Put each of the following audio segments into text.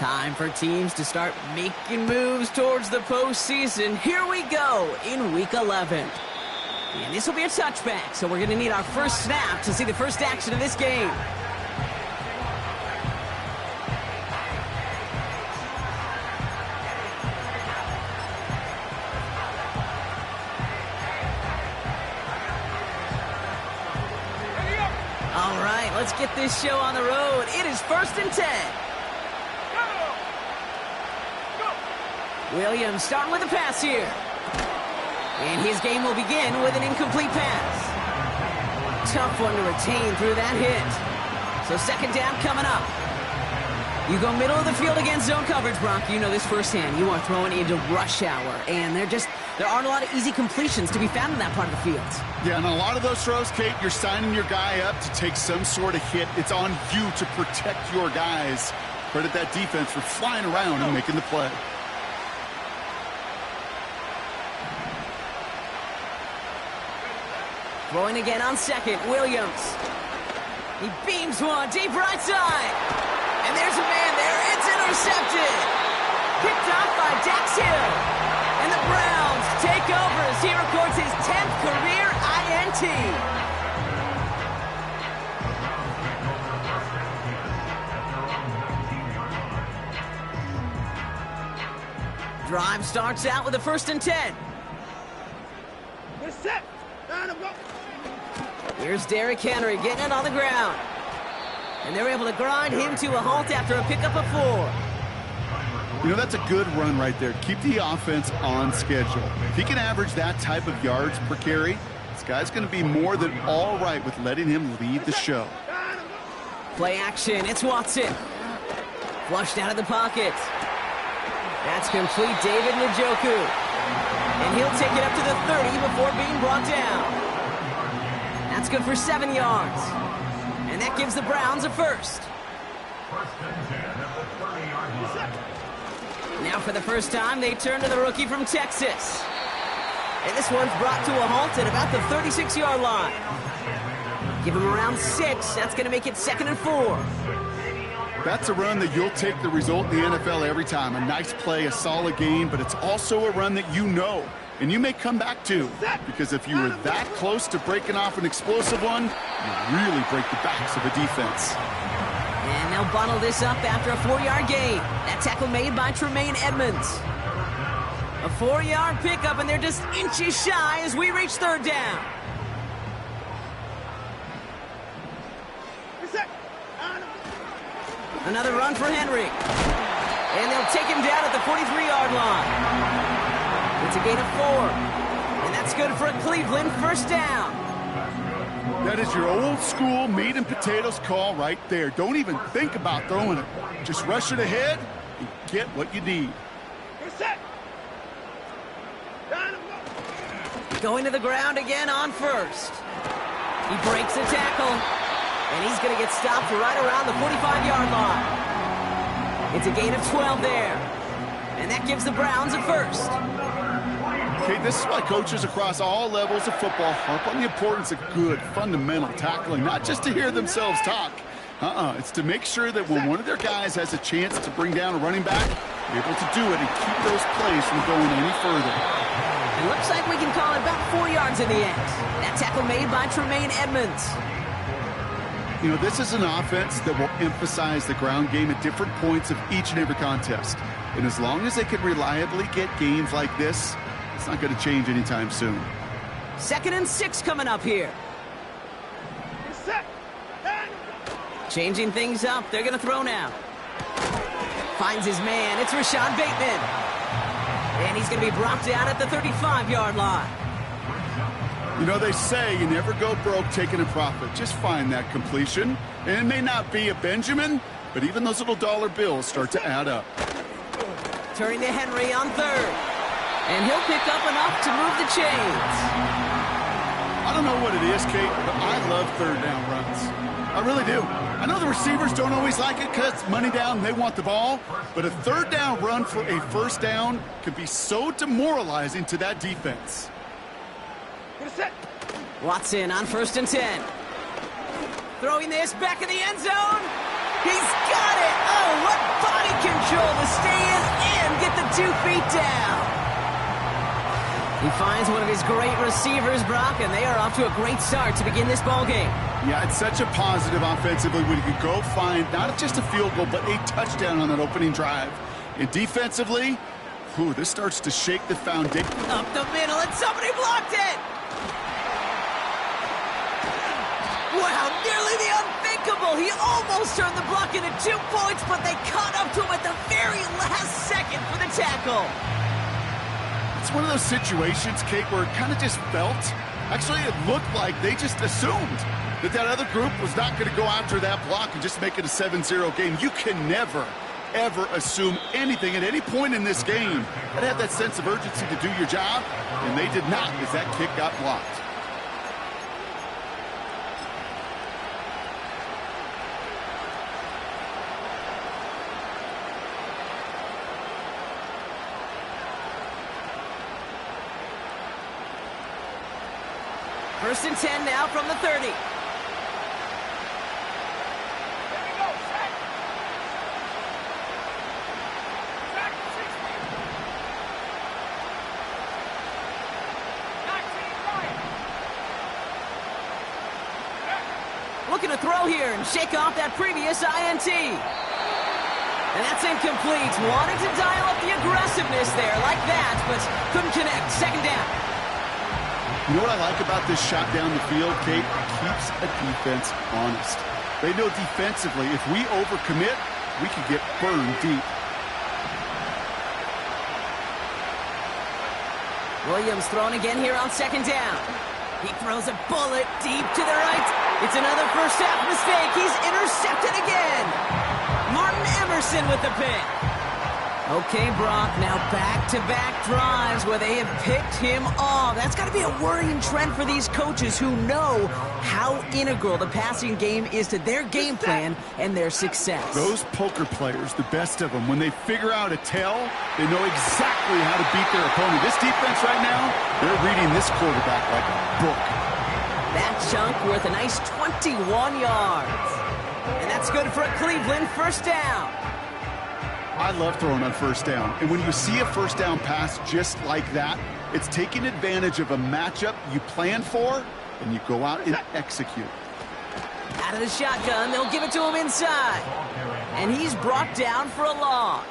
Time for teams to start making moves towards the postseason. Here we go in Week 11. And this will be a touchback, so we're going to need our first snap to see the first action of this game. All right, let's get this show on the road. It is 1st and 10. Williams starting with a pass here. And his game will begin with an incomplete pass. Tough one to retain through that hit. So 2nd down coming up. You go middle of the field against zone coverage, Brock. You know this firsthand. You are throwing into rush hour. And there aren't a lot of easy completions to be found in that part of the field. Yeah, and a lot of those throws, Kate, you're signing your guy up to take some sort of hit. It's on you to protect your guys. Credit that defense for flying around and making the play. Throwing again on 2nd, Williams. He beams one deep right side. And there's a man there. It's intercepted. Picked off by Dax Hill. And the Browns take over as he records his 10th career INT. Drive starts out with a 1st and 10. We're set. Here's Derrick Henry getting it on the ground. And they're able to grind him to a halt after a pickup of 4. You know, that's a good run right there. Keep the offense on schedule. If he can average that type of yards per carry, this guy's going to be more than all right with letting him lead the show. Play action. It's Watson. Flushed out of the pocket. That's complete. David Njoku. And he'll take it up to the 30 before being brought down. That's good for 7 yards. And that gives the Browns a first. Now for the first time, they turn to the rookie from Texas. And this one's brought to a halt at about the 36-yard line. Give him around 6. That's going to make it 2nd and 4. That's a run that you'll take the result in the NFL every time. A nice play, a solid game, but it's also a run that you know. And you may come back to, because if you were that close to breaking off an explosive one, you really break the backs of a defense. And they'll bottle this up after a 4-yard gain. That tackle made by Tremaine Edmonds. A 4-yard pickup, and they're just inches shy as we reach 3rd down. Another run for Henry. And they'll take him down at the 43-yard line. It's a gain of 4. And that's good for a Cleveland 1st down. That is your old school meat and potatoes call right there. Don't even think about throwing it. Just rush it ahead and get what you need. Going to the ground again on 1st. He breaks a tackle. And he's going to get stopped right around the 45-yard line. It's a gain of 12 there. And that gives the Browns a first. Okay, this is why coaches across all levels of football harp on the importance of good, fundamental tackling, not just to hear themselves talk. It's to make sure that when one of their guys has a chance to bring down a running back, they're able to do it and keep those plays from going any further. It looks like we can call it about 4 yards in the end. That tackle made by Tremaine Edmonds. You know, this is an offense that will emphasize the ground game at different points of each and every contest. And as long as they can reliably get gains like this, it's not going to change anytime soon. 2nd and 6 coming up here. Changing things up. They're going to throw now. Finds his man. It's Rashad Bateman. And he's going to be brought down at the 35-yard line. You know, they say you never go broke taking a profit. Just find that completion. And it may not be a Benjamin, but even those little dollar bills start to add up. Turning to Henry on 3rd. And he'll pick up enough to move the chains. I don't know what it is, Kate, but I love 3rd down runs. I really do. I know the receivers don't always like it because it's money down, they want the ball. But a 3rd down run for a 1st down can be so demoralizing to that defense. Watson on 1st and 10. Throwing this back in the end zone. He's got it! Oh, what body control to stay in and get the 2 feet down. He finds one of his great receivers, Brock, and they are off to a great start to begin this ball game. Yeah, it's such a positive offensively when you can go find not just a field goal, but a touchdown on that opening drive. And defensively, this starts to shake the foundation. Up the middle, and somebody blocked it! Wow, nearly the unthinkable. He almost turned the block into 2 points, but they caught up to him at the very last second for the tackle. It's one of those situations, Kate, where it kind of just felt, actually it looked like they just assumed that other group was not going to go after that block and just make it a 7-0 game. You can never, ever assume anything at any point in this game. You gotta have that sense of urgency to do your job, and they did not as that kick got blocked. First and 10 now from the 30. Here we go, set. Back 60. 19 right. Looking to throw here and shake off that previous INT. And that's incomplete. Wanted to dial up the aggressiveness there like that, but couldn't connect. Second down. You know what I like about this shot down the field, Kate? It keeps a defense honest. They know defensively, if we overcommit, we could get burned deep. Williams throwing again here on second down. He throws a bullet deep to the right. It's another first half mistake. He's intercepted again. Martin Emerson with the pick. Okay, Brock, now back-to-back drives where they have picked him off. That's got to be a worrying trend for these coaches who know how integral the passing game is to their game plan and their success. Those poker players, the best of them, when they figure out a tell, they know exactly how to beat their opponent. This defense right now, they're reading this quarterback like a book. That chunk worth a nice 21 yards. And that's good for a Cleveland first down. I love throwing on first down. And when you see a first down pass just like that, it's taking advantage of a matchup you plan for, and you go out and execute. Out of the shotgun, they'll give it to him inside. And he's brought down for a loss.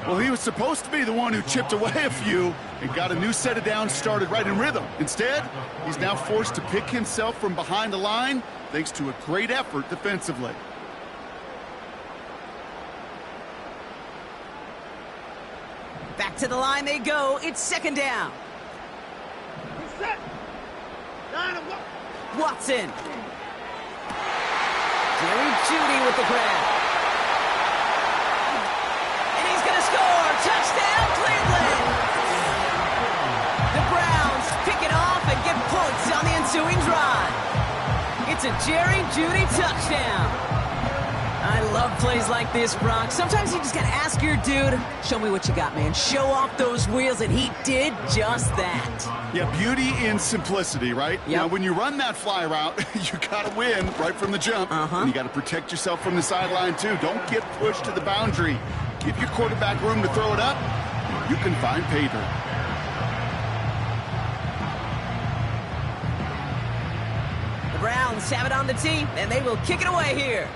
Well, he was supposed to be the one who chipped away a few and got a new set of downs started right in rhythm. Instead, he's now forced to pick himself from behind the line thanks to a great effort defensively. Back to the line they go. It's second down. Set. 9-1. Watson. Jerry Jeudy with the grab. And he's going to score. Touchdown, Cleveland. The Browns pick it off and get points on the ensuing drive. It's a Jerry Jeudy touchdown. I love plays like this, Brock. Sometimes you just got to ask your dude, show me what you got, man. Show off those wheels, and he did just that. Yeah, beauty in simplicity, right? Yep. Now, when you run that fly route, you got to win right from the jump. And you got to protect yourself from the sideline, too. Don't get pushed to the boundary. Give your quarterback room to throw it up. You can find pay dirt. The Browns have it on the tee, and they will kick it away here.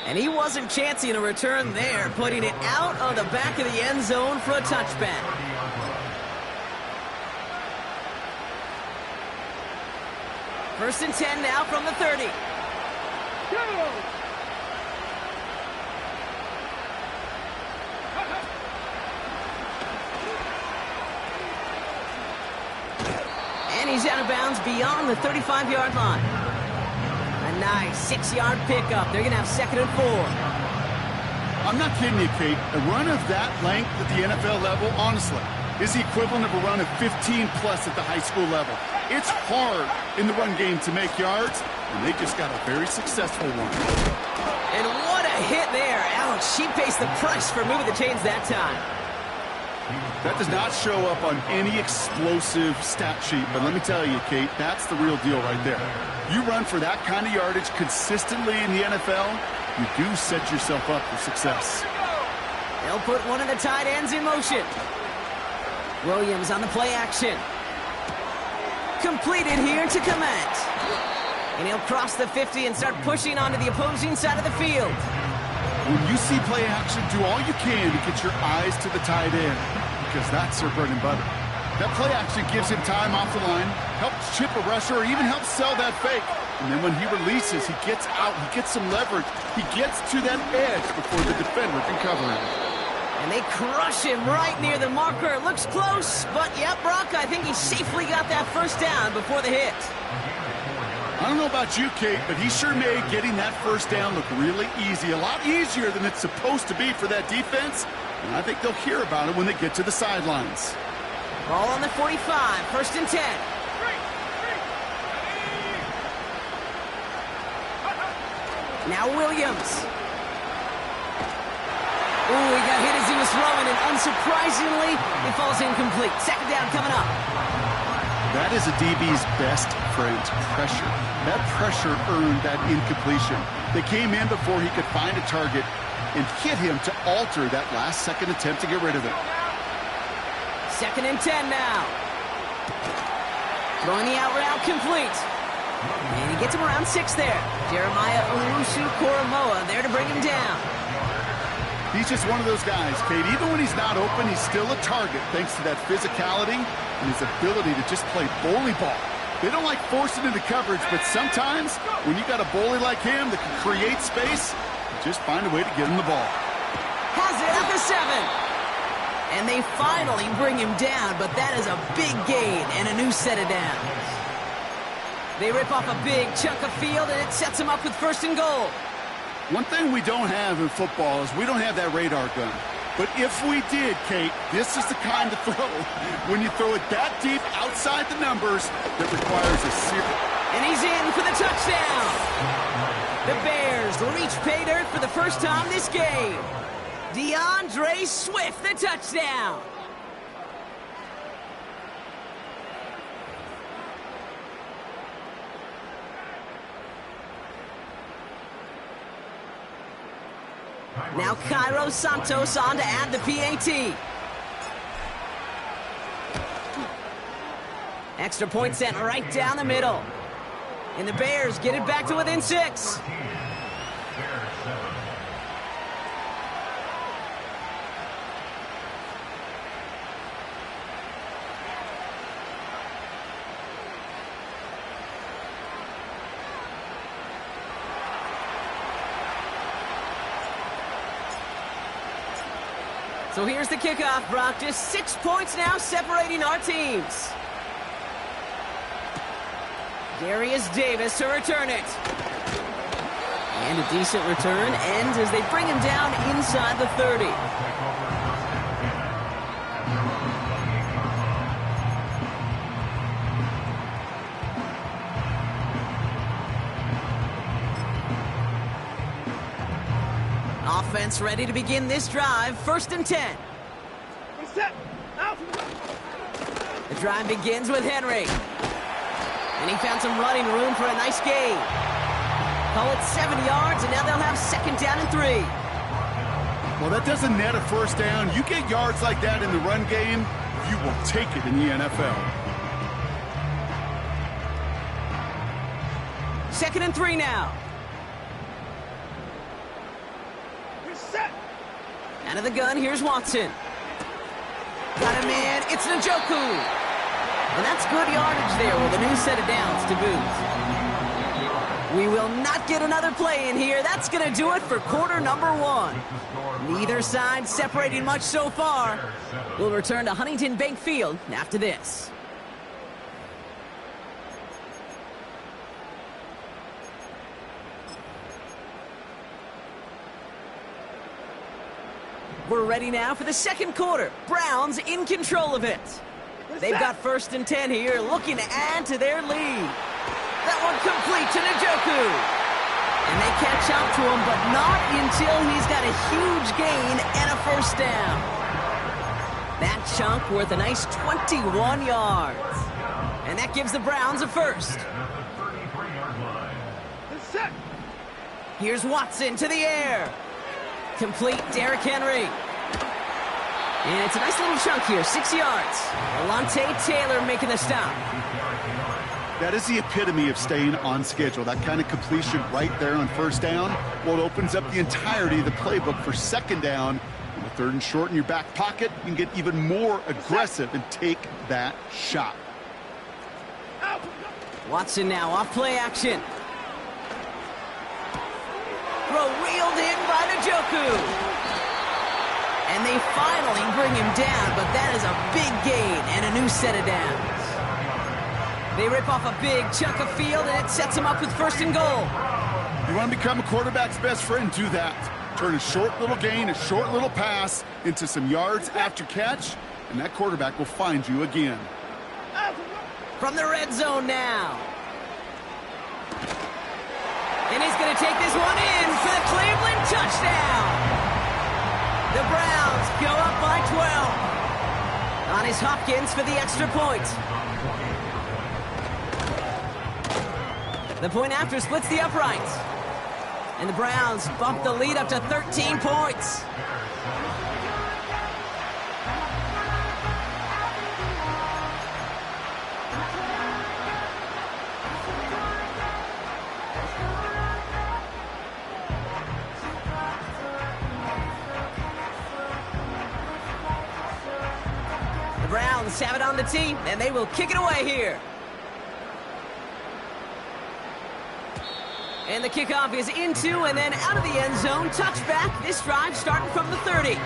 And he wasn't chancing a return there, putting it out of the back of the end zone for a touchback. First and 10 now from the 30. And he's out of bounds beyond the 35-yard line. A nice 6-yard pickup. They're going to have second and 4. I'm not kidding you, Kate. A run of that length at the NFL level, honestly, is the equivalent of a run of 15-plus at the high school level. It's hard in the run game to make yards, and they just got a very successful one. And what a hit there. Ouch, she pays the price for moving the chains that time. That does not show up on any explosive stat sheet, but let me tell you, Kate, that's the real deal right there. You run for that kind of yardage consistently in the NFL, you do set yourself up for success. They'll put one of the tight ends in motion. Williams on the play action. Completed here to Kmet. And he'll cross the 50 and start pushing onto the opposing side of the field. When you see play action, do all you can to get your eyes to the tight end, because that's their bread and butter. That play action gives him time off the line, helps chip a rusher, or even helps sell that fake. And then when he releases, he gets out, he gets some leverage, he gets to that edge before the defender can cover him. And they crush him right near the marker. Looks close, but yep, Brock, I think he safely got that first down before the hit. I don't know about you, Kate, but he sure made getting that first down look really easy. A lot easier than it's supposed to be for that defense. And I think they'll hear about it when they get to the sidelines. Ball on the 45, first and 10. Now Williams. Ooh, he got hit as he was throwing, and unsurprisingly, it falls incomplete. Second down coming up. That is a DB's best friend, pressure. That pressure earned that incompletion. They came in before he could find a target and hit him to alter that last-second attempt to get rid of it. Second and 10 now. Throwing the out route complete. And he gets him around 6 there. Jeremiah Owusu-Koramoah there to bring him down. He's just one of those guys, Kate. Even when he's not open, he's still a target thanks to that physicality and his ability to just play bully ball. They don't like forcing into coverage, but sometimes when you got a bully like him that can create space, just find a way to get him the ball. Has it at the 7. And they finally bring him down, but that is a big gain and a new set of downs. They rip off a big chunk of field, and it sets him up with first and goal. One thing we don't have in football is we don't have that radar gun. But if we did, Kate, this is the kind of throw, when you throw it that deep outside the numbers, that requires a serious... And he's in for the touchdown. The Bears reach pay dirt for the first time this game. DeAndre Swift, the touchdown. Now Cairo Santos on to add the PAT. Extra point sent right down the middle. And the Bears get it back to within 6. So here's the kickoff, Brock. Just 6 points now separating our teams. Darius Davis to return it. And a decent return ends as they bring him down inside the 30. Offense ready to begin this drive. First and 10. Set. Out. The drive begins with Henry. And he found some running room for a nice gain. Call it 70 yards, and now they'll have second down and 3. Well, that doesn't net a first down. You get yards like that in the run game, you will take it in the NFL. Second and 3 now. Set. Out of the gun, here's Watson. Got him in, it's Njoku. And that's good yardage there with a new set of downs to boot. We will not get another play in here. That's going to do it for quarter number 1. Neither side separating much so far. We'll return to Huntington Bank Field after this. We're ready now for the second quarter. Browns in control of it. They've got first and 10 here, looking to add to their lead. That one complete to Njoku. And they catch up to him, but not until he's got a huge gain and a first down. That chunk worth a nice 21 yards. And that gives the Browns a first. Set. Here's Watson to the air. Complete Derrick Henry. And it's a nice little chunk here, 6 yards. Alontae Taylor making the stop. That is the epitome of staying on schedule. That kind of completion right there on first down. Well, it opens up the entirety of the playbook for second down. On the third and short in your back pocket, you can get even more aggressive and take that shot. Out. Watson now off play action. Throw reeled in by Njoku. And they finally bring him down, but that is a big gain and a new set of downs. They rip off a big chunk of field, and it sets them up with first and goal. You want to become a quarterback's best friend, do that. Turn a short little gain, a short little pass into some yards after catch, and that quarterback will find you again. From the red zone now. And he's going to take this one in for the Cleveland touchdown. The Browns go up by 12. On his Hopkins for the extra point. The point after splits the uprights. And the Browns bump the lead up to 13 points. The Browns have it on the tee, and they will kick it away here. And the kickoff is into and then out of the end zone. Touchback. This drive starting from the 30.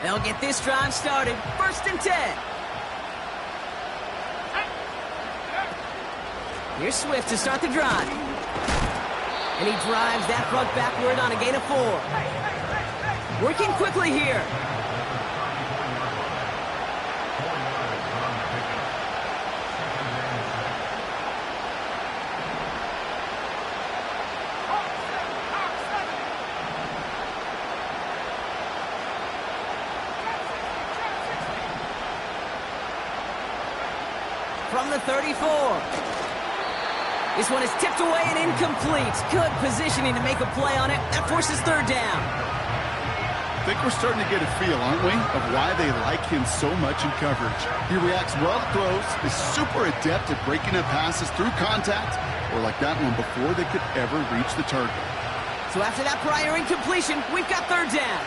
They'll get this drive started. First and 10. Here's Swift to start the drive. And he drives that front backward on a gain of 4. Working quickly here. From the 34. This one is tipped away and incomplete. Good positioning to make a play on it. That forces third down. I think we're starting to get a feel, aren't we, of why they like him so much in coverage. He reacts well to throws, is super adept at breaking up passes through contact, or like that one before they could ever reach the target. So after that prior incompletion, we've got third down.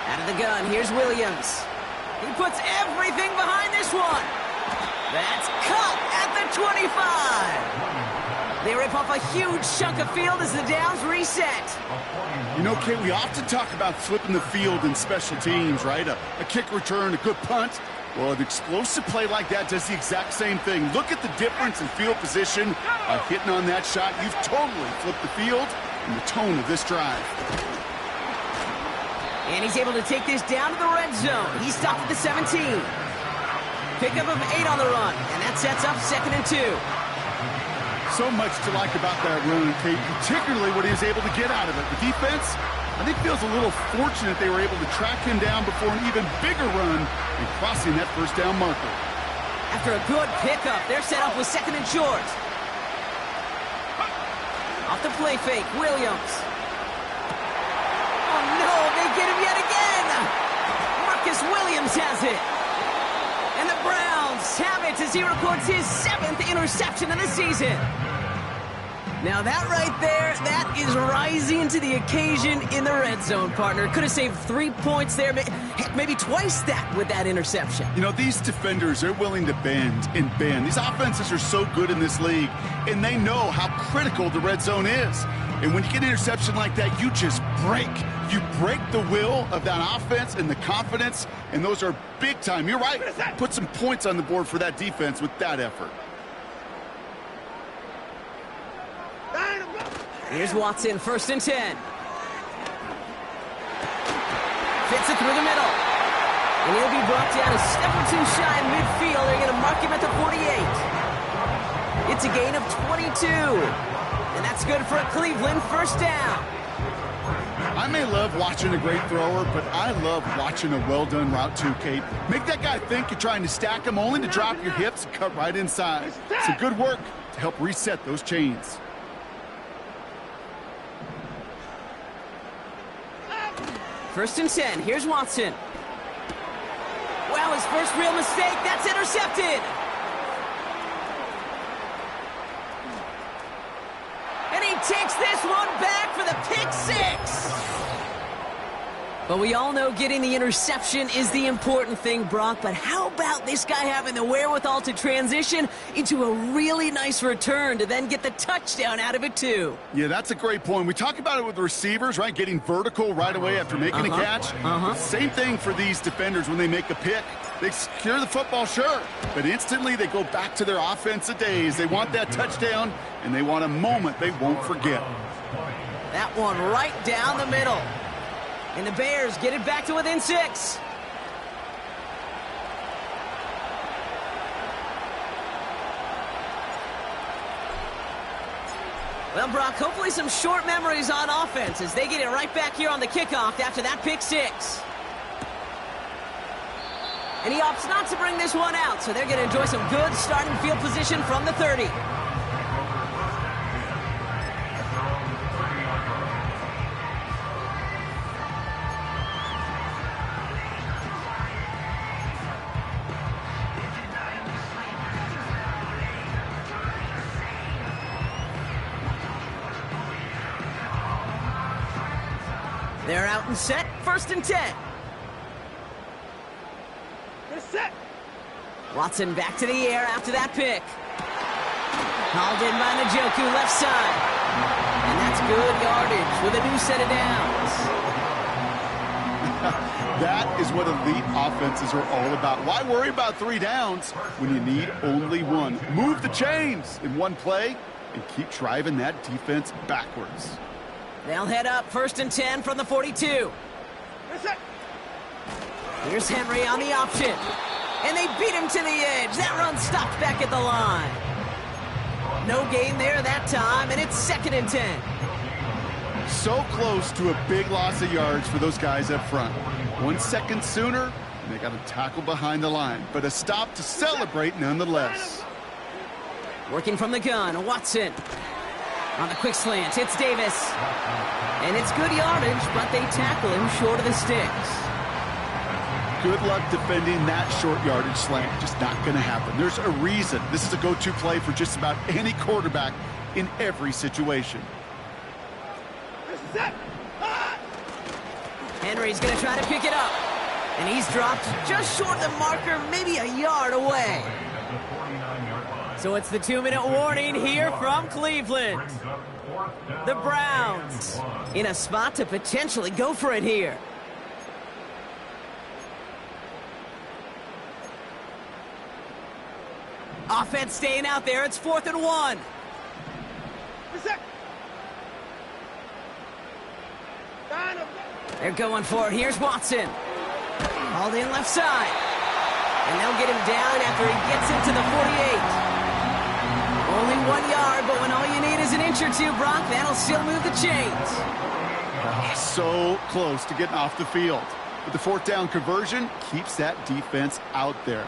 Out of the gun, here's Williams. He puts everything behind this one. That's caught at the 25. They rip off a huge chunk of field as the downs reset. You know, Kate, we often talk about flipping the field in special teams, right? A kick return, a good punt. Well, an explosive play like that does the exact same thing. Look at the difference in field position. By hitting on that shot, you've totally flipped the field and the tone of this drive. And he's able to take this down to the red zone. He's stopped at the 17. Pickup of 8 on the run, and that sets up 2nd and 2. So much to like about that run, Kate, particularly what he was able to get out of it. The defense, I think, feels a little fortunate they were able to track him down before an even bigger run and crossing that first down marker. After a good pickup, they're set up with 2nd and short. Off the play fake, Williams. Oh no, they get him yet again! Marcus Williams has it. And the Browns have it as he records his 7th interception of the season. Now that right there, that is rising to the occasion in the red zone, partner. Could have saved 3 points there, maybe twice that with that interception. You know, these defenders, they're willing to bend and bend. These offenses are so good in this league, and they know how critical the red zone is. And when you get an interception like that, you just break. You break the will of that offense and the confidence, and those are big time. You're right. Put some points on the board for that defense with that effort. Here's Watson, 1st and 10. Fits it through the middle. And he'll be brought down a step or two shy in midfield. They're going to mark him at the 48. It's a gain of 22. And that's good for a Cleveland first down. I may love watching a great thrower, but I love watching a well-done route too, Kate. Make that guy think you're trying to stack him only to drop your hips and cut right inside. Some good work to help reset those chains. First and 10. Here's Watson. Well, his first real mistake. That's intercepted. And he takes this one back for the pick six. But we all know getting the interception is the important thing, Brock. But how about this guy having the wherewithal to transition into a really nice return to then get the touchdown out of it, too? Yeah, that's a great point. We talk about it with receivers, right? Getting vertical right away after making a catch. Same thing for these defenders when they make a pick. They secure the football, sure, but instantly they go back to their offensive days. They want that touchdown, and they want a moment they won't forget. That one right down the middle. And the Bears get it back to within 6. Well, Brock, hopefully some short memories on offense as they get it right back here on the kickoff after that pick six. And he opts not to bring this one out, so they're going to enjoy some good starting field position from the 30. They're out and set, first and 10. They're set. Watson back to the air after that pick. Hauled in by Njoku, left side. And that's good yardage with a new set of downs. That is what elite offenses are all about. Why worry about 3 downs when you need only one? Move the chains in one play and keep driving that defense backwards. They'll head up first and 10 from the 42. They're set. Here's Henry on the option. And they beat him to the edge. That run stopped back at the line. No gain there that time, and it's second and 10. So close to a big loss of yards for those guys up front. 1 second sooner, and they got a tackle behind the line. But a stop to celebrate nonetheless. Working from the gun, Watson. On the quick slant, it's Davis. And it's good yardage, but they tackle him short of the sticks. Good luck defending that short yardage slant. Just not going to happen. There's a reason. This is a go-to play for just about any quarterback in every situation. They're set. Henry's going to try to pick it up. And he's dropped just short of the marker, maybe a yard away. So it's the 2-minute warning here from Cleveland. The Browns in a spot to potentially go for it here. Offense staying out there. It's 4th and 1. They're set. They're going for it. Here's Watson. Hauled in left side. And they'll get him down after he gets into the 48. Only 1 yard, but when all you need is an inch or two, Brock, that'll still move the chains. So close to getting off the field. But the 4th down conversion keeps that defense out there.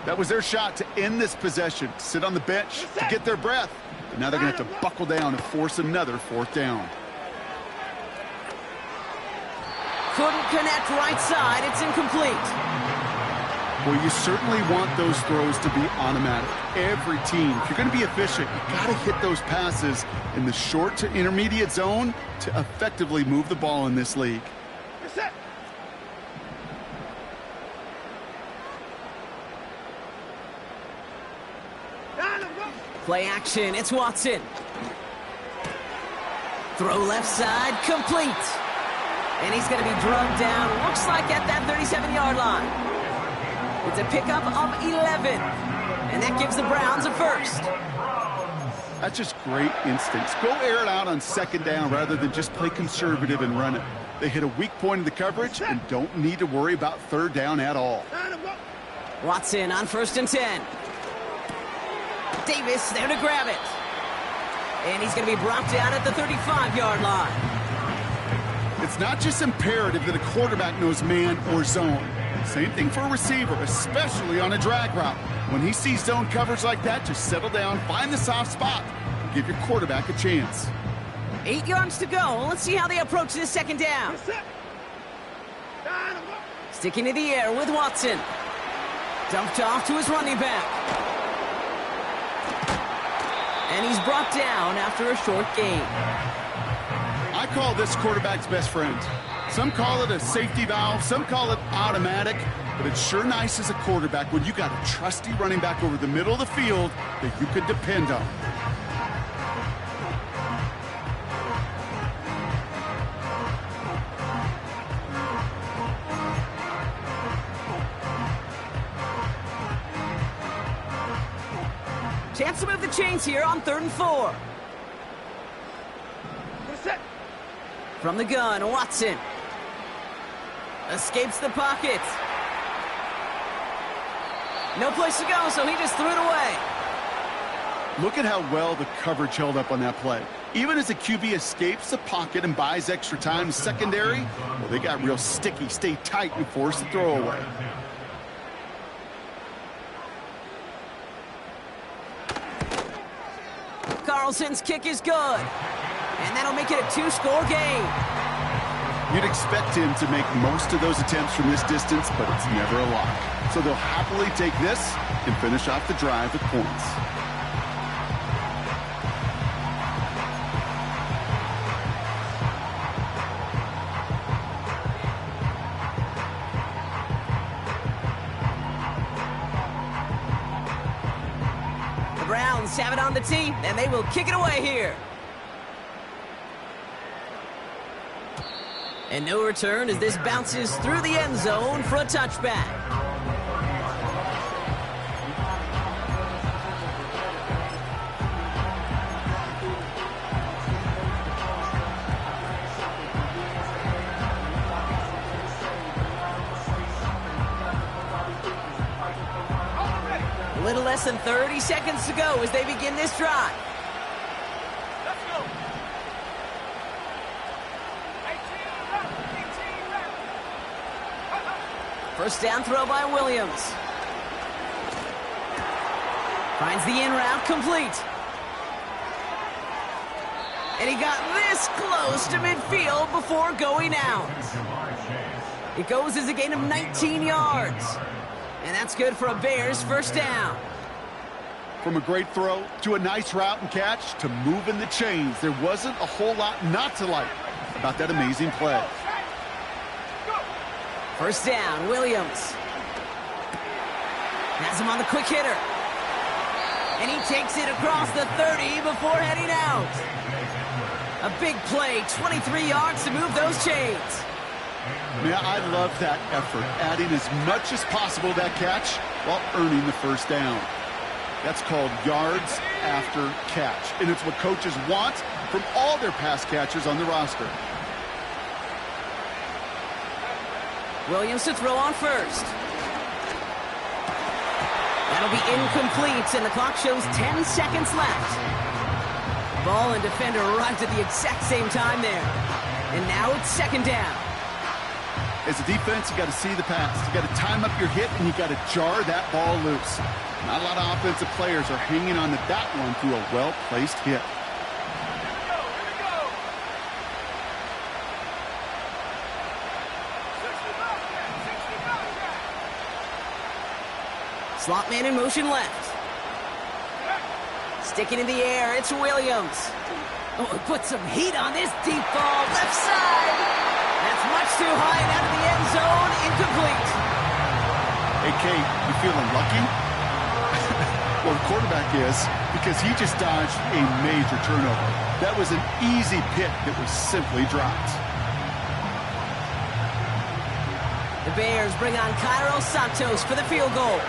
That was their shot to end this possession, to sit on the bench, to get their breath. But now they're going to have to buckle down and force another 4th down. Couldn't connect right side. It's incomplete. Well, you certainly want those throws to be automatic. Every team, if you're going to be efficient, you got to hit those passes in the short to intermediate zone to effectively move the ball in this league. They're set. Play action. It's Watson. Throw left side. Complete. And he's going to be drugged down. Looks like at that 37-yard line. It's a pickup of 11. And that gives the Browns a first. That's just great instincts. Go air it out on second down rather than just play conservative and run it. They hit a weak point in the coverage and don't need to worry about third down at all. Watson on 1st and 10. Davis there to grab it. And he's going to be brought down at the 35-yard line. It's not just imperative that a quarterback knows man or zone. Same thing for a receiver, especially on a drag route. When he sees zone coverage like that, just settle down, find the soft spot, and give your quarterback a chance. 8 yards to go. Let's see how they approach this second down. Sticking to the air with Watson. Dumped off to his running back. And he's brought down after a short gain. I call this quarterback's best friend. Some call it a safety valve, some call it automatic, but it's sure nice as a quarterback when you got a trusty running back over the middle of the field that you could depend on. Chance to move the chains here on 3rd and 4. From the gun, Watson. Escapes the pocket. No place to go, so he just threw it away. Look at how well the coverage held up on that play. Even as the QB escapes the pocket and buys extra time, secondary, well, they got real sticky, stay tight, and force the throwaway. Carlson's kick is good. And that'll make it a 2-score game. You'd expect him to make most of those attempts from this distance, but it's never a lock. So they'll happily take this and finish off the drive with points. The Browns have it on the tee, and they will kick it away here. And no return as this bounces through the end zone for a touchback. A little less than 30 seconds to go as they begin this drive. First down throw by Williams. Finds the in route complete. And he got this close to midfield before going out. It goes as a gain of 19 yards. And that's good for a Bears first down. From a great throw to a nice route and catch to moving the chains, there wasn't a whole lot not to like about that amazing play. First down, Williams. Has him on the quick hitter. And he takes it across the 30 before heading out. A big play, 23 yards to move those chains. Yeah, I love that effort, adding as much as possible to that catch while earning the first down. That's called yards after catch, and it's what coaches want from all their pass catchers on the roster. Williams to throw on first. That'll be incomplete, and the clock shows 10 seconds left. Ball and defender arrived at the exact same time there. And now it's second down. As a defense, you got to see the pass. You got to time up your hit, and you got to jar that ball loose. Not a lot of offensive players are hanging on to that one through a well-placed hit. Slot man in motion left. Sticking in the air, it's Williams. Oh, put some heat on this deep ball, left side. That's much too high and out of the end zone, incomplete. Hey, Kate, you feeling lucky? Well, the quarterback is, because he just dodged a major turnover. That was an easy pick that was simply dropped. The Bears bring on Cairo Santos for the field goal.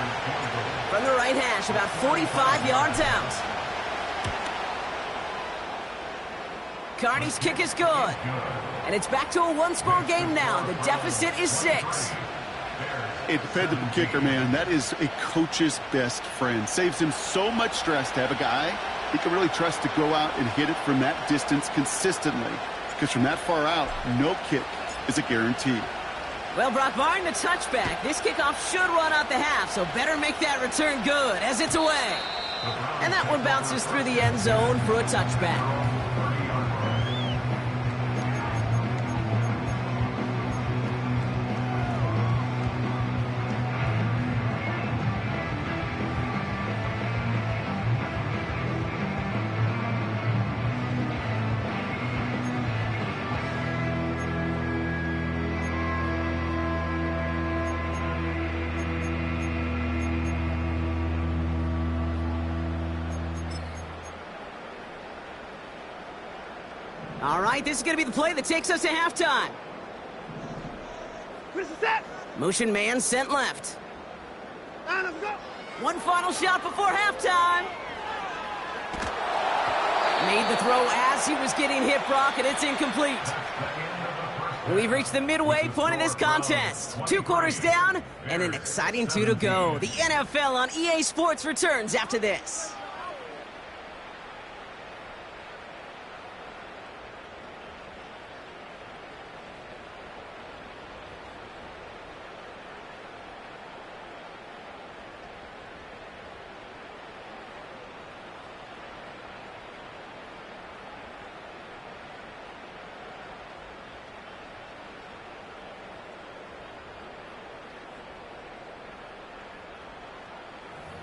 From the right hash, about 45 yards out. Carney's kick is good. And it's back to a one-score game now. The deficit is 6. A dependable kicker, man. That is a coach's best friend. Saves him so much stress to have a guy he can really trust to go out and hit it from that distance consistently. Because from that far out, no kick is a guarantee. Well, Brock, barring the touchback, this kickoff should run out the half, so better make that return good as it's away. And that one bounces through the end zone for a touchback. All right, this is going to be the play that takes us to halftime. Where's the set? Motion man sent left. Let's go. One final shot before halftime. Made the throw as he was getting hit, Brock, and it's incomplete. We've reached the midway point of this contest. 2 quarters down and an exciting 2 to go. The NFL on EA Sports returns after this.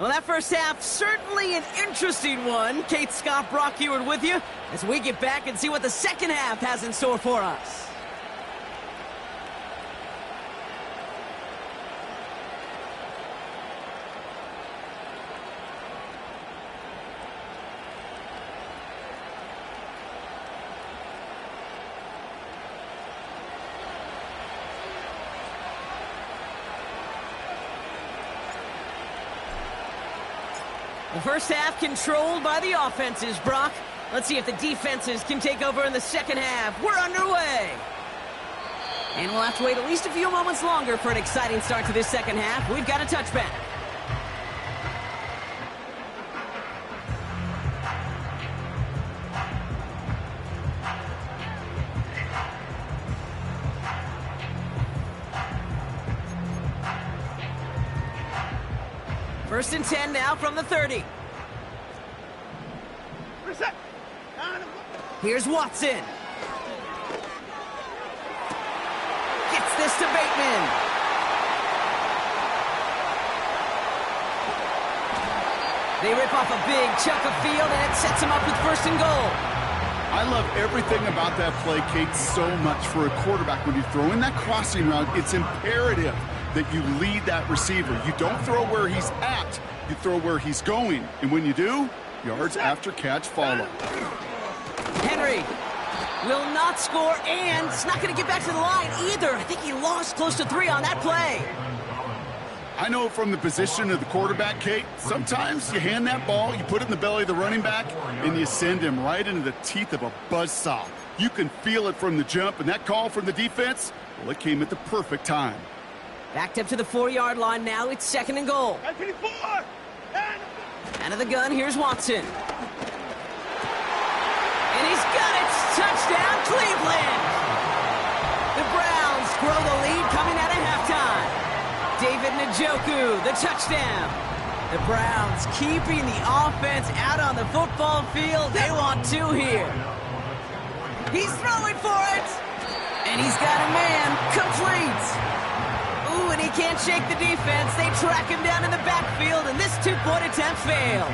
Well, that first half, certainly an interesting one. Kate, Scott, Brock Huard with you as we get back and see what the second half has in store for us. The first half controlled by the offenses, Brock. Let's see if the defenses can take over in the second half. We're underway. And we'll have to wait at least a few moments longer for an exciting start to this second half. We've got a touchback. First and 10 now from the 30. Reset. Here's Watson. Gets this to Bateman. They rip off a big chunk of field, and it sets him up with first and goal. I love everything about that play, Kate, so much for a quarterback. When you throw in that crossing route, it's imperative that you lead that receiver. You don't throw where he's at, you throw where he's going. And when you do, yards after catch follow. Henry will not score, and it's not going to get back to the line either. I think he lost close to 3 on that play. I know from the position of the quarterback, Kate, sometimes you hand that ball, you put it in the belly of the running back, and you send him right into the teeth of a buzzsaw. You can feel it from the jump, and that call from the defense, well, it came at the perfect time. Backed up to the 4-yard line now. It's second and goal. 24. Out of the gun, here's Watson. And he's got it. Touchdown, Cleveland. The Browns grow the lead coming out of halftime. David Njoku, the touchdown. The Browns keeping the offense out on the football field. They want 2 here. He's throwing for it. And he's got a man complete. Ooh, and he can't shake the defense. They track him down in the backfield, and this 2-point attempt fails.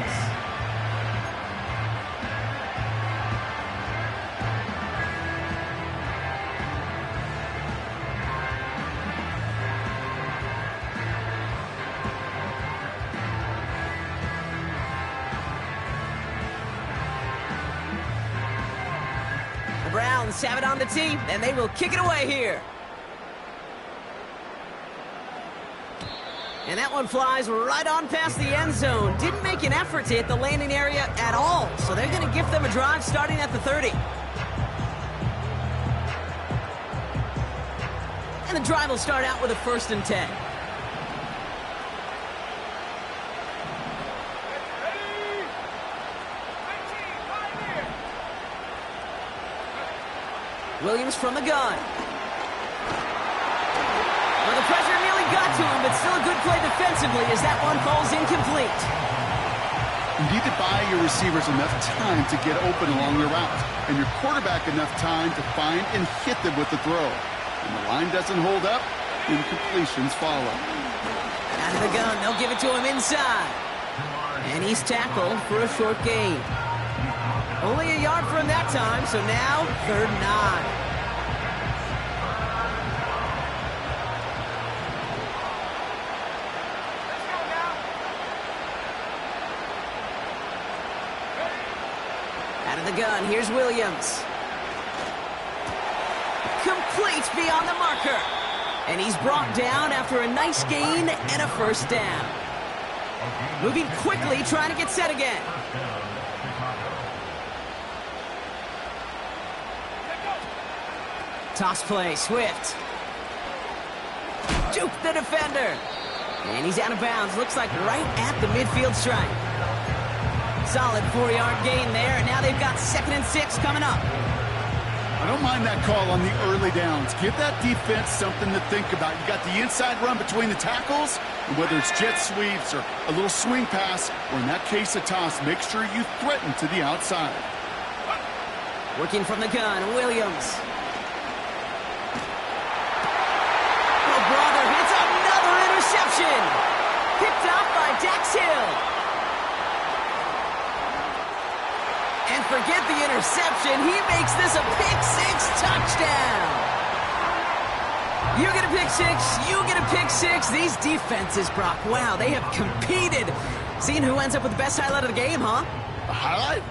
The Browns have it on the tee, and they will kick it away here. And that one flies right on past the end zone. Didn't make an effort to hit the landing area at all. So they're going to give them a drive starting at the 30. And the drive will start out with a 1st and 10. Williams from the gun. Well, the pressure nearly got to him, but still a good play defensively as that one falls incomplete. You need to buy your receivers enough time to get open along the route, and your quarterback enough time to find and hit them with the throw. When the line doesn't hold up, incompletions follow. Out of the gun, they'll give it to him inside. And he's tackled for a short gain. Only a yard for him that time, so now 3rd and 9. Out of the gun, here's Williams. Complete beyond the marker. And he's brought down after a nice gain and a 1st down. Moving quickly, trying to get set again. Toss play, Swift. Juke the defender. And he's out of bounds. Looks like right at the midfield stripe. Solid 4-yard gain there, and now they've got 2nd and 6 coming up. I don't mind that call on the early downs. Give that defense something to think about. You got the inside run between the tackles, and whether it's jet sweeps or a little swing pass, or in that case a toss, make sure you threaten to the outside. Working from the gun, Williams. Brother, it's another interception. Picked up by Dax Hill. And forget the interception. He makes this a pick-6 touchdown. You get a pick-6, you get a pick-6. These defenses, Brock, wow, they have competed. Seeing who ends up with the best highlight of the game, huh? A highlight?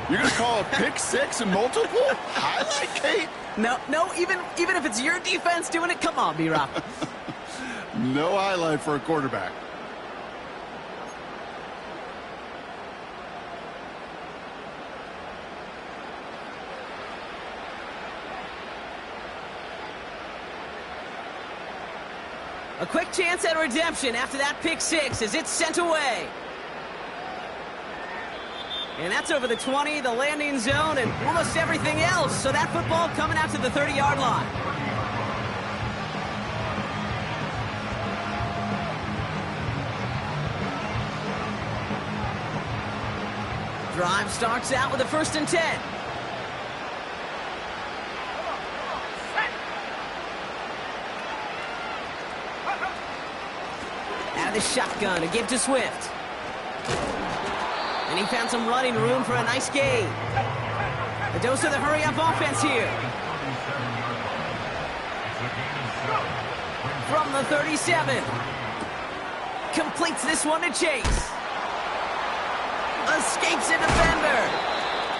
You're going to call a pick-6 and multiple? Highlight, Kate? No, even if it's your defense doing it, come on, B-Rock. No highlight for a quarterback. A quick chance at redemption after that pick-6 as it's sent away. And that's over the 20, the landing zone, and almost everything else. So that football coming out to the 30-yard line. Drive starts out with a 1st and 10. Out of the shotgun, a give to Swift. And he found some running room for a nice gain. A dose of the hurry-up offense here. From the 37. Completes this one to Chase. Escapes a defender.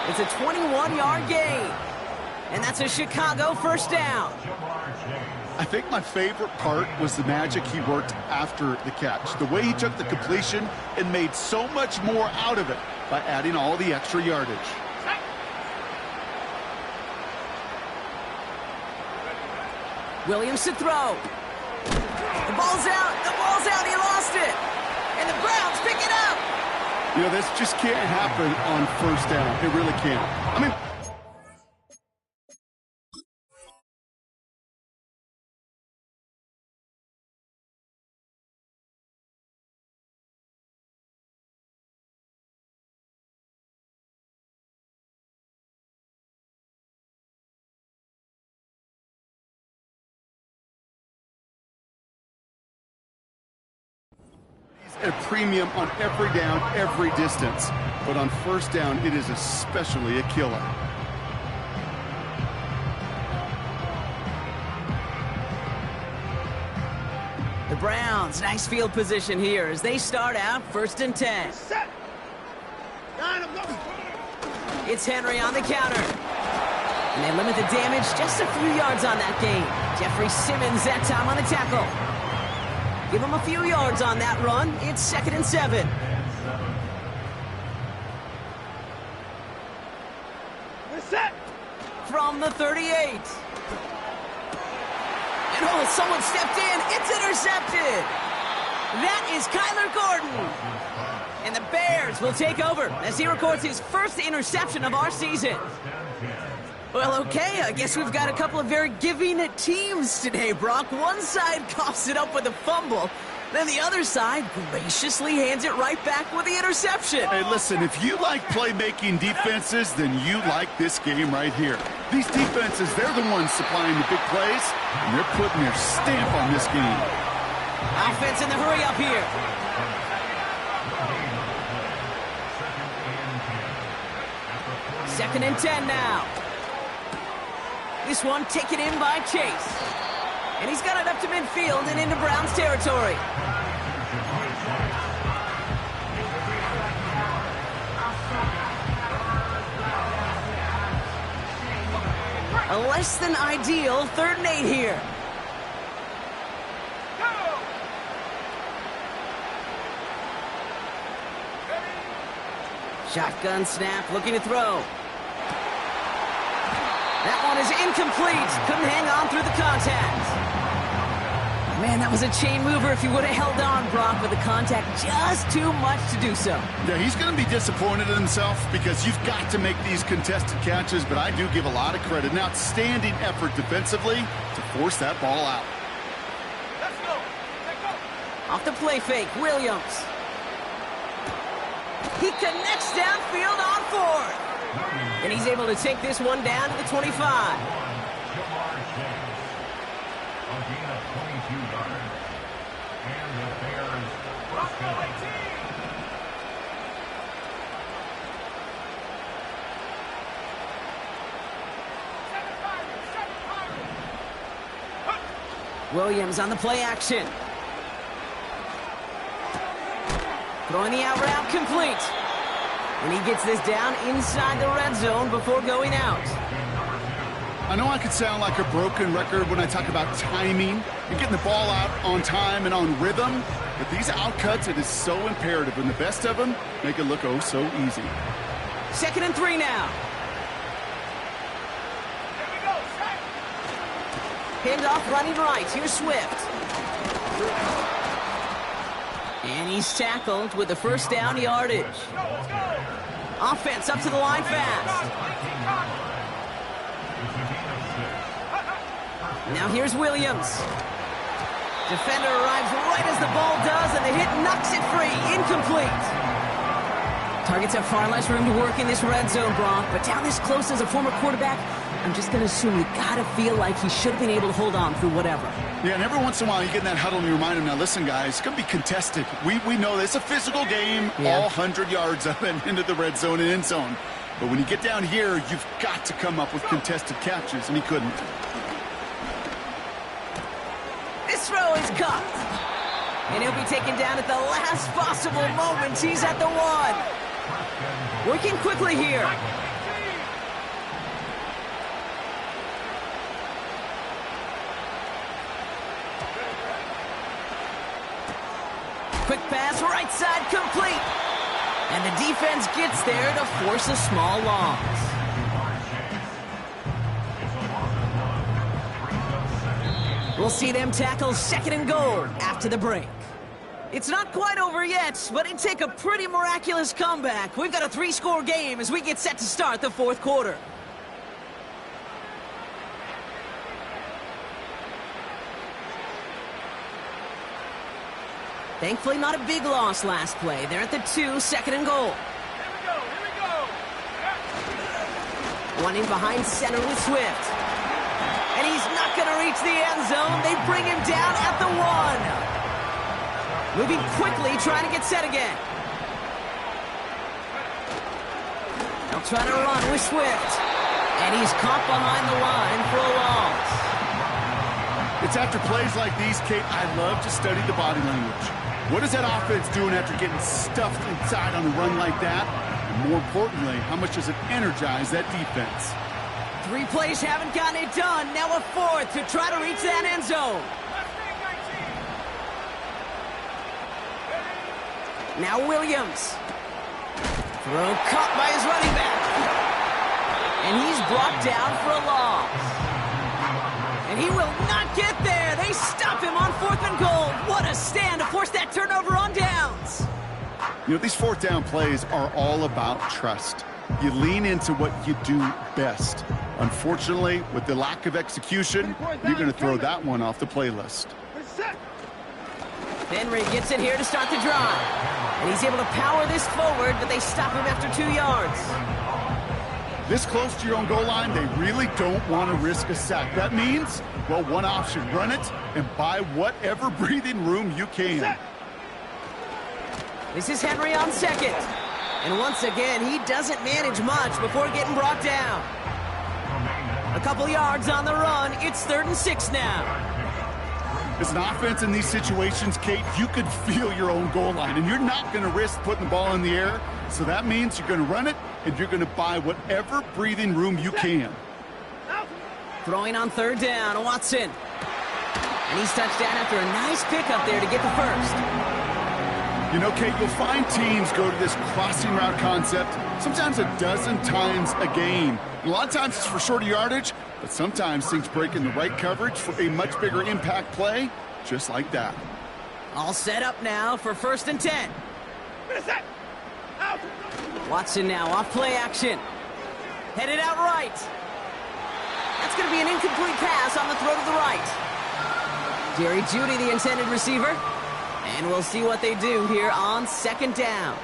It's a 21-yard gain. And that's a Chicago 1st down. I think my favorite part was the magic he worked after the catch. The way he took the completion and made so much more out of it by adding all the extra yardage. Williams to throw. The ball's out, he lost it. And the Browns pick it up. You know, this just can't happen on 1st down. It really can't. I mean, a premium on every down, every distance. But on 1st down, it is especially a killer. The Browns, nice field position here as they start out 1st and 10. Set. Line up, go. It's Henry on the counter. And they limit the damage, just a few yards on that gain. Jeffrey Simmons that time on the tackle. Give him a few yards on that run. It's 2nd and 7. We're set. From the 38. And oh, someone stepped in. It's intercepted. That is Kyler Gordon. And the Bears will take over as he records his first interception of our season. Well, okay, I guess we've got a couple of very giving teams today, Brock. One side coughs it up with a fumble, then the other side graciously hands it right back with the interception. Hey, listen, if you like playmaking defenses, then you like this game right here. These defenses, they're the ones supplying the big plays, and they're putting their stamp on this game. Offense in the hurry up here. Second and 10 now. This one taken in by Chase. And he's got it up to midfield and into Browns territory. A less than ideal 3rd and 8 here. Shotgun snap, looking to throw. That one is incomplete. Couldn't hang on through the contact. Man, that was a chain mover if he would have held on, Brock, but the contact just too much to do so. Yeah, he's going to be disappointed in himself because you've got to make these contested catches, but I do give a lot of credit. An outstanding effort defensively to force that ball out. Let's go. Let's go. Off the play fake, Williams. He connects downfield on 4th. And he's able to take this one down to the 25. Williams on the play action. Throwing the out route complete. And he gets this down inside the red zone before going out. I know I could sound like a broken record when I talk about timing and getting the ball out on time and on rhythm, but these outcuts, it is so imperative, and the best of them make it look oh so easy. 2nd and 3 now. Here we go. Handoff running right. Here's Swift. And he's tackled with the first down yardage. Offense up to the line fast. Now here's Williams. Defender arrives right as the ball does, and the hit knocks it free. Incomplete. Targets have far less room to work in this red zone, Brock, but down this close as a former quarterback, I'm just going to assume you got to feel like he should have been able to hold on through whatever. Yeah, and every once in a while you get in that huddle and you remind him, now listen, guys, it's going to be contested. We know this. It's a physical game, all 100 yards of it into the red zone and end zone. But when you get down here, you've got to come up with contested catches, and he couldn't. This throw is caught. And he'll be taken down at the last possible moment. He's at the 1. Working quickly here. Quick pass, right side, complete. And the defense gets there to force a small loss. We'll see them tackle 2nd and goal after the break. It's not quite over yet, but it'd take a pretty miraculous comeback. We've got a 3-score game as we get set to start the 4th quarter. Thankfully, not a big loss last play. They're at the 2, 2nd and goal. Here we go. One in behind center with Swift. And he's not going to reach the end zone. They bring him down at the 1. Moving quickly, trying to get set again. They'll try to run with Swift. And he's caught behind the line for a loss. It's after plays like these, Kate, I love to study the body language. What is that offense doing after getting stuffed inside on a run like that? And more importantly, how much does it energize that defense? 3 plays haven't gotten it done. Now a 4th to try to reach that end zone. Now Williams. Throw caught by his running back. And he's brought down for a loss. And he will not get there. they stop him on 4th and goal. What a stand to force that turnover on downs. You know, these 4th down plays are all about trust. You lean into what you do best. Unfortunately, with the lack of execution, you're going to throw that one off the playlist. Henry gets it here to start the drive. And he's able to power this forward, but they stop him after 2 yards. This close to your own goal line, they really don't want to risk a sack. That means, well, one option, run it and buy whatever breathing room you can. This is Henry on 2nd. And once again, he doesn't manage much before getting brought down. A couple yards on the run. It's 3rd and 6 now. As an offense in these situations, Kate, you could feel your own goal line, and you're not going to risk putting the ball in the air. So that means you're going to run it, and you're going to buy whatever breathing room you can. Throwing on 3rd down, Watson. And he's touched down after a nice pickup there to get the first. You know, Kate, you'll find teams go to this crossing route concept sometimes a dozen times a game. A lot of times it's for shorter yardage, but sometimes things break in the right coverage for a much bigger impact play, just like that. All set up now for 1st and 10. Watson now off play action. Headed out right. That's going to be an incomplete pass on the throw to the right. Jerry Jeudy, the intended receiver. And we'll see what they do here on 2nd down.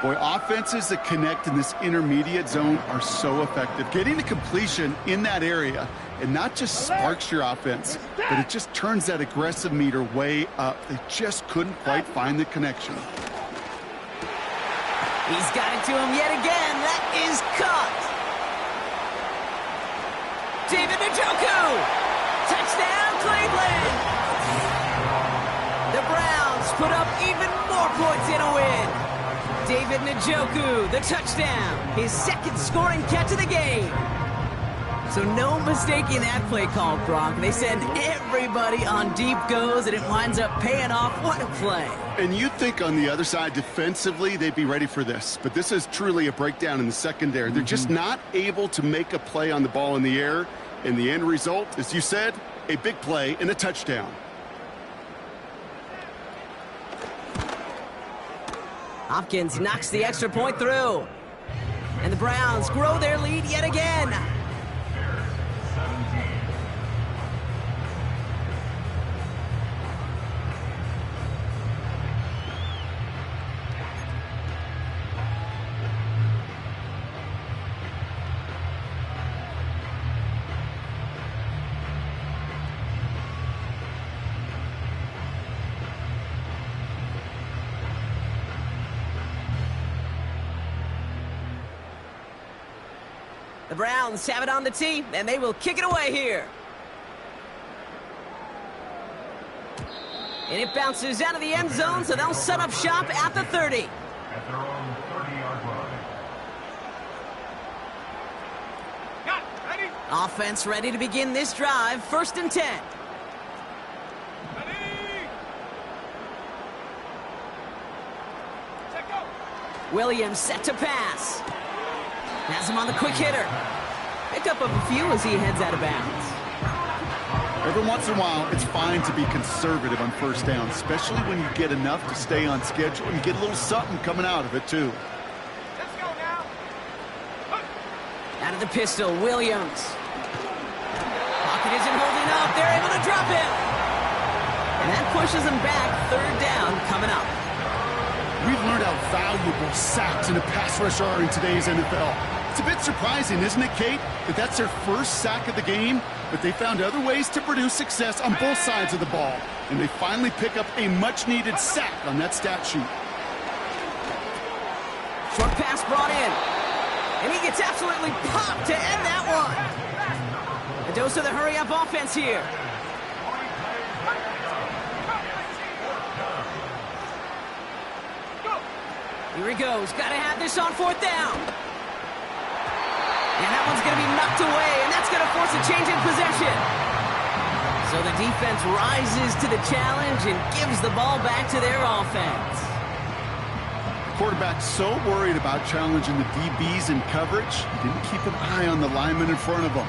Boy, offenses that connect in this intermediate zone are so effective. Getting the completion in that area, and not just sparks your offense, but it just turns that aggressive meter way up. They just couldn't quite find the connection. He's got it to him yet again. That is caught. David Njoku. Touchdown, Cleveland. The Browns put up even more points in a win. David Njoku, the touchdown. His 2nd scoring catch of the game. So no mistaking that play call, Brock. They send everybody on deep goes, and it winds up paying off. What a play. And you'd think on the other side, defensively, they'd be ready for this. But this is truly a breakdown in the secondary. They're just not able to make a play on the ball in the air. And the end result, as you said, a big play and a touchdown. Hopkins knocks the extra point through. And the Browns grow their lead yet again. The Browns have it on the tee, and they will kick it away here. And it bounces out of the end zone, so they'll set up shop at the 30. At their own 30-yard line. Got it. Ready? Offense ready to begin this drive. 1st and 10. Ready? Set, go. Williams set to pass. Has him on the quick hitter. Pick up a few as he heads out of bounds. Every once in a while, it's fine to be conservative on 1st down, especially when you get enough to stay on schedule and get a little something coming out of it, too. Let's go now. Out of the pistol, Williams. Pocket isn't holding up. They're able to drop him. And that pushes him back. 3rd down coming up. We've learned how valuable sacks in a pass rush are in today's NFL. It's a bit surprising, isn't it, Kate, that that's their first sack of the game, but they found other ways to produce success on both sides of the ball, and they finally pick up a much-needed sack on that stat sheet. Short pass brought in, and he gets absolutely popped to end that one. A dose of the hurry-up offense here. Here he goes. Got to have this on 4th down. And that one's going to be knocked away, and that's going to force a change in possession. So the defense rises to the challenge and gives the ball back to their offense. Quarterback so worried about challenging the DBs in coverage, he didn't keep an eye on the lineman in front of him.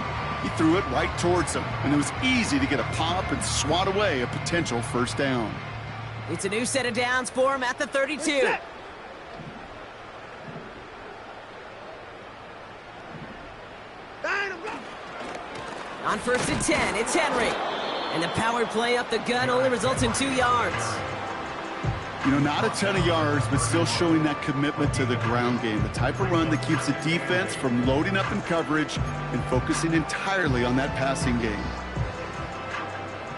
He threw it right towards him, and it was easy to get a pop and swat away a potential first down. It's a new set of downs for him at the 32. On 1st and 10, it's Henry. And the power play up the gut only results in 2 yards. You know, not a ton of yards, but still showing that commitment to the ground game. The type of run that keeps the defense from loading up in coverage and focusing entirely on that passing game.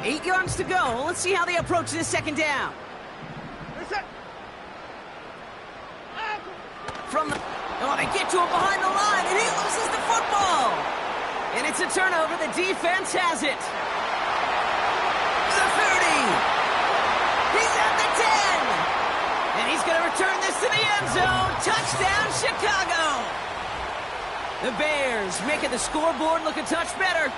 8 yards to go. Let's see how they approach this second down. They get to him behind the line, and he loses the football. And it's a turnover. The defense has it. The 30. He's at the 10. And he's going to return this to the end zone. Touchdown, Chicago. The Bears making the scoreboard look a touch better.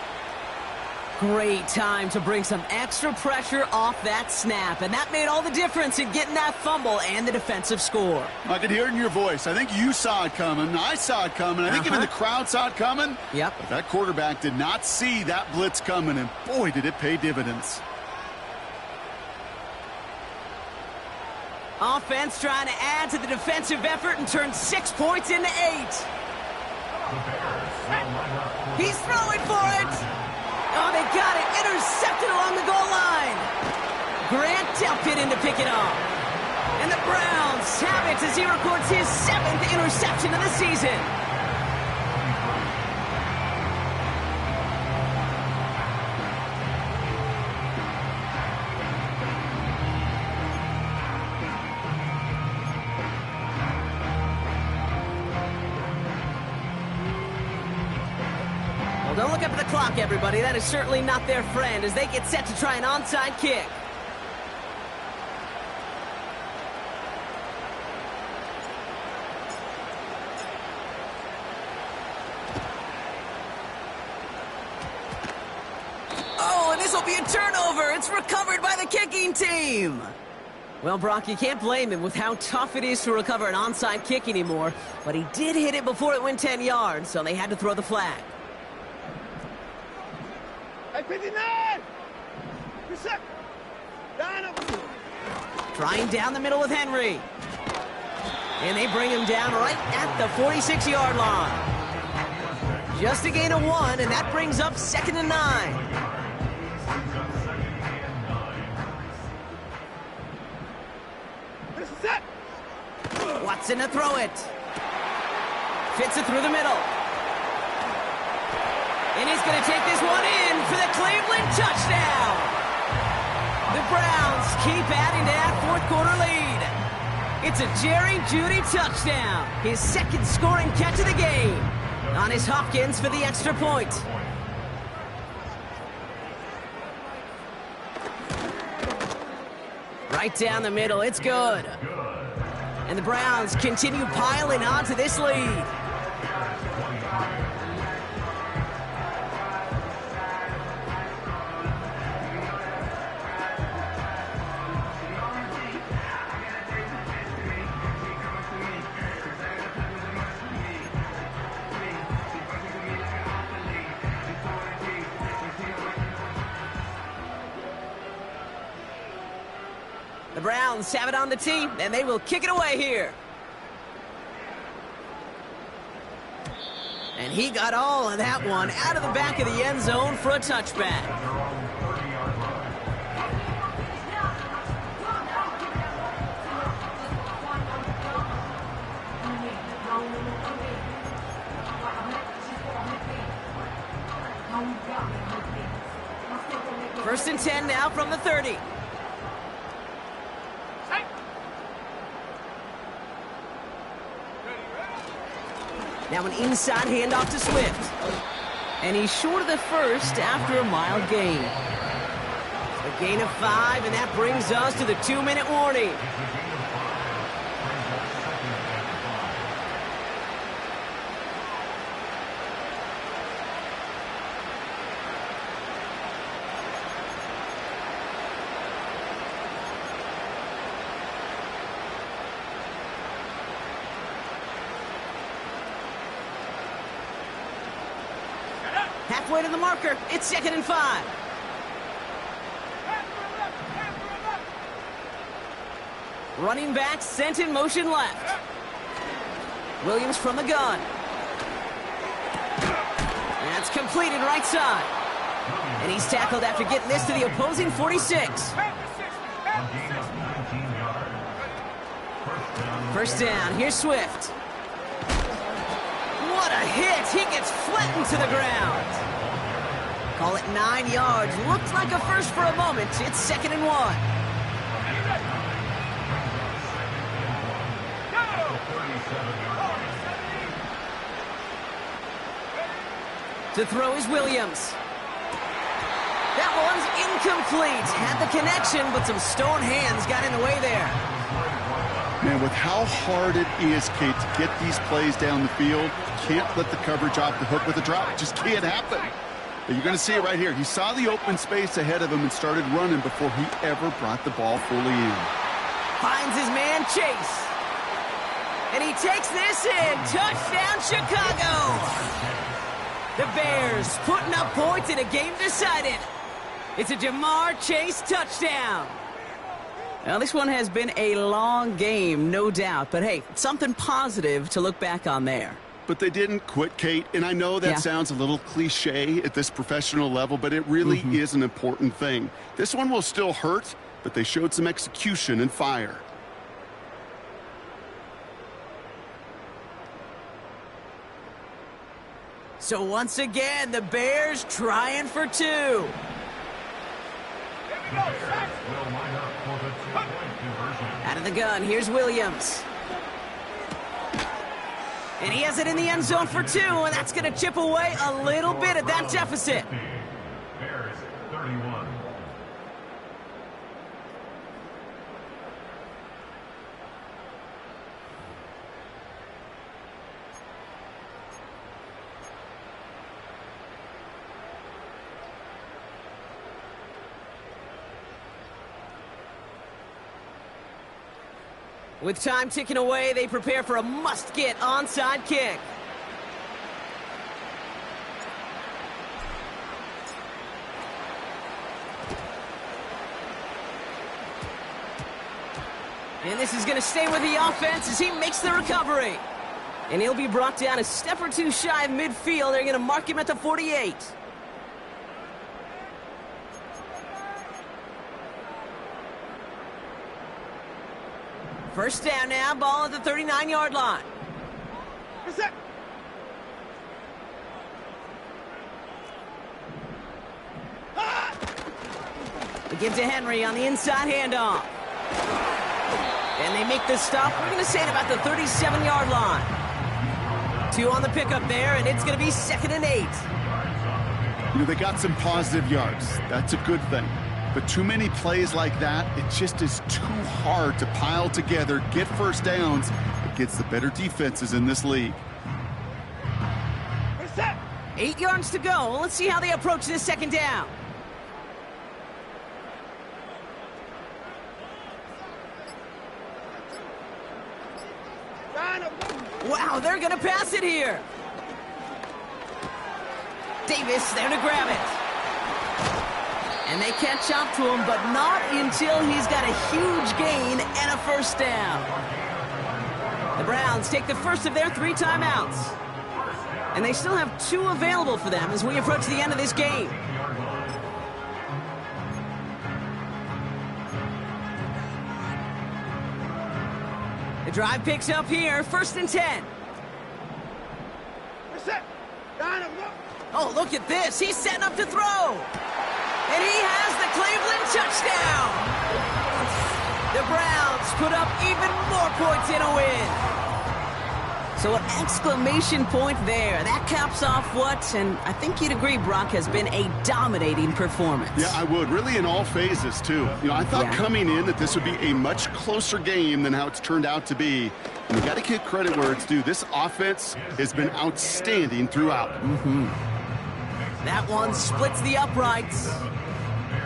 Great time to bring some extra pressure off that snap, and that made all the difference in getting that fumble and the defensive score. I could hear it in your voice. I think you saw it coming. I saw it coming. I think even the crowd saw it coming. Yep. But that quarterback did not see that blitz coming, and boy, did it pay dividends. Offense trying to add to the defensive effort and turn 6 points into 8. He's throwing for it. Oh, they got it. Intercepted along the goal line. Grant Delpit in to pick it off. And the Browns have it as he records his 7th interception of the season. Well, don't look up at the clock, everybody. That is certainly not their friend as they get set to try an onside kick. Oh, and this will be a turnover. It's recovered by the kicking team. Well, Brock, you can't blame him with how tough it is to recover an onside kick anymore. But he did hit it before it went 10 yards, so they had to throw the flag. Trying down the middle with Henry. And they bring him down right at the 46-yard line. Just a gain of 1, and that brings up 2nd and 9. Watson to throw it. Fits it through the middle. And he's going to take this one in for the Cleveland touchdown. The Browns keep adding to that 4th quarter lead. It's a Jerry Jeudy touchdown. His 2nd scoring catch of the game. On his Hopkins for the extra point. Right down the middle. It's good. And the Browns continue piling onto this lead. The Browns have it on the tee, and they will kick it away here. And he got all of that one out of the back of the end zone for a touchback. First and 10 now from the 30. Now an inside handoff to Swift. And he's short of the first after a mild gain. A gain of 5, and that brings us to the 2-minute warning. Halfway to the marker. It's 2nd and 5. Running back sent in motion left. Williams from the gun. That's completed right side. And he's tackled after getting this to the opposing 46. First down, here's Swift. What a hit! He gets flattened to the ground. Call it 9 yards. Looked like a first for a moment. It's 2nd and 1. To throw is Williams. That one's incomplete. Had the connection, but some stone hands got in the way there. Man, with how hard it is, Kate, to get these plays down the field, you can't let the coverage off the hook with a drop. It just can't happen. But you're going to see it right here. He saw the open space ahead of him and started running before he ever brought the ball fully in. Finds his man Chase. And he takes this in. Touchdown, Chicago. The Bears putting up points in a game decided. It's a Jamar Chase touchdown. Now, this one has been a long game, no doubt. But, hey, something positive to look back on there. But they didn't quit, Kate. And I know that sounds a little cliche at this professional level, but it really is an important thing. This one will still hurt, but they showed some execution and fire. So once again, the Bears trying for 2. Out of the gun, here's Williams. And he has it in the end zone for 2, and that's going to chip away a little bit at that deficit. Bears 31. With time ticking away, they prepare for a must-get onside kick. And this is going to stay with the offense as he makes the recovery. And he'll be brought down a step or two shy of midfield. They're going to mark him at the 48. First down now, ball at the 39-yard line. We give to Henry on the inside handoff. And they make the stop. We're going to say at about the 37-yard line. 2 on the pickup there, and it's going to be 2nd and 8. You know, they got some positive yards. That's a good thing. But too many plays like that, it just is too hard to pile together, get first downs against the better defenses in this league. 8 yards to go. Let's see how they approach this 2nd down. Wow, they're going to pass it here. Davis there to grab it. And they catch up to him, but not until he's got a huge gain and a first down. The Browns take the first of their 3 timeouts. And they still have 2 available for them as we approach the end of this game. The drive picks up here, 1st and 10. Oh, look at this. He's setting up to throw. And he has the Cleveland touchdown. The Browns put up even more points in a win. So an exclamation point there. That caps off what, and I think you'd agree, Brock, has been a dominating performance. Yeah, I would. Really in all phases, too. You know, I thought coming in that this would be a much closer game than how it's turned out to be. And we got to give credit where it's due. This offense has been outstanding throughout. That one splits the uprights.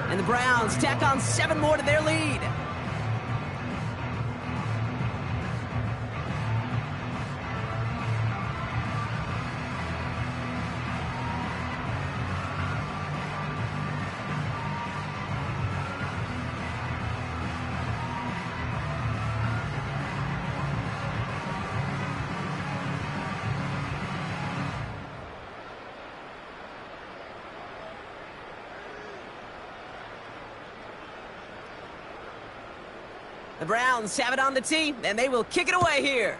And the Browns tack on 7 more to their lead. The Browns have it on the tee, and they will kick it away here.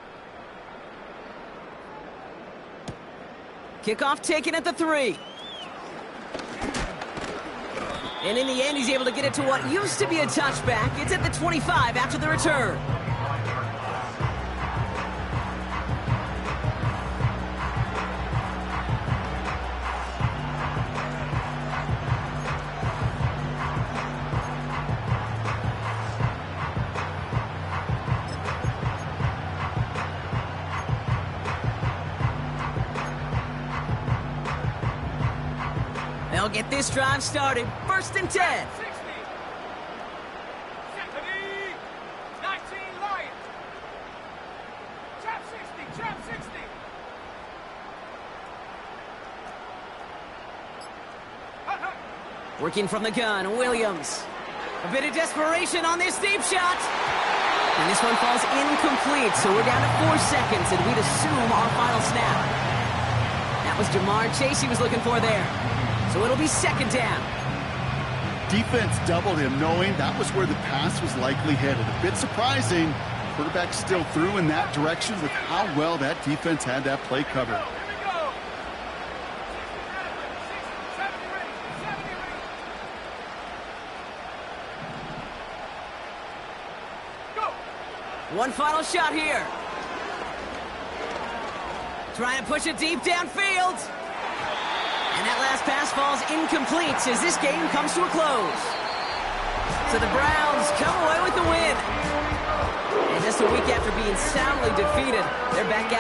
Kickoff taken at the 3. And in the end, he's able to get it to what used to be a touchback. It's at the 25 after the return. They'll get this drive started. 1st and 10. 60. Stephanie. 19 Lions. Trap 60. Trap 60. Working from the gun, Williams. A bit of desperation on this deep shot. And this one falls incomplete, so we're down to 4 seconds, and we'd assume our final snap. That was Jamar Chase he was looking for there. So it'll be 2nd down. Defense doubled him, knowing that was where the pass was likely headed. A bit surprising. Quarterback still threw in that direction with how well that defense had that play covered. Here we go. 60, 70 ready. 70 ready. Go. One final shot here. Trying to push it deep downfield. And that last pass falls incomplete as this game comes to a close. So the Browns come away with the win. And just a week after being soundly defeated, they're back out.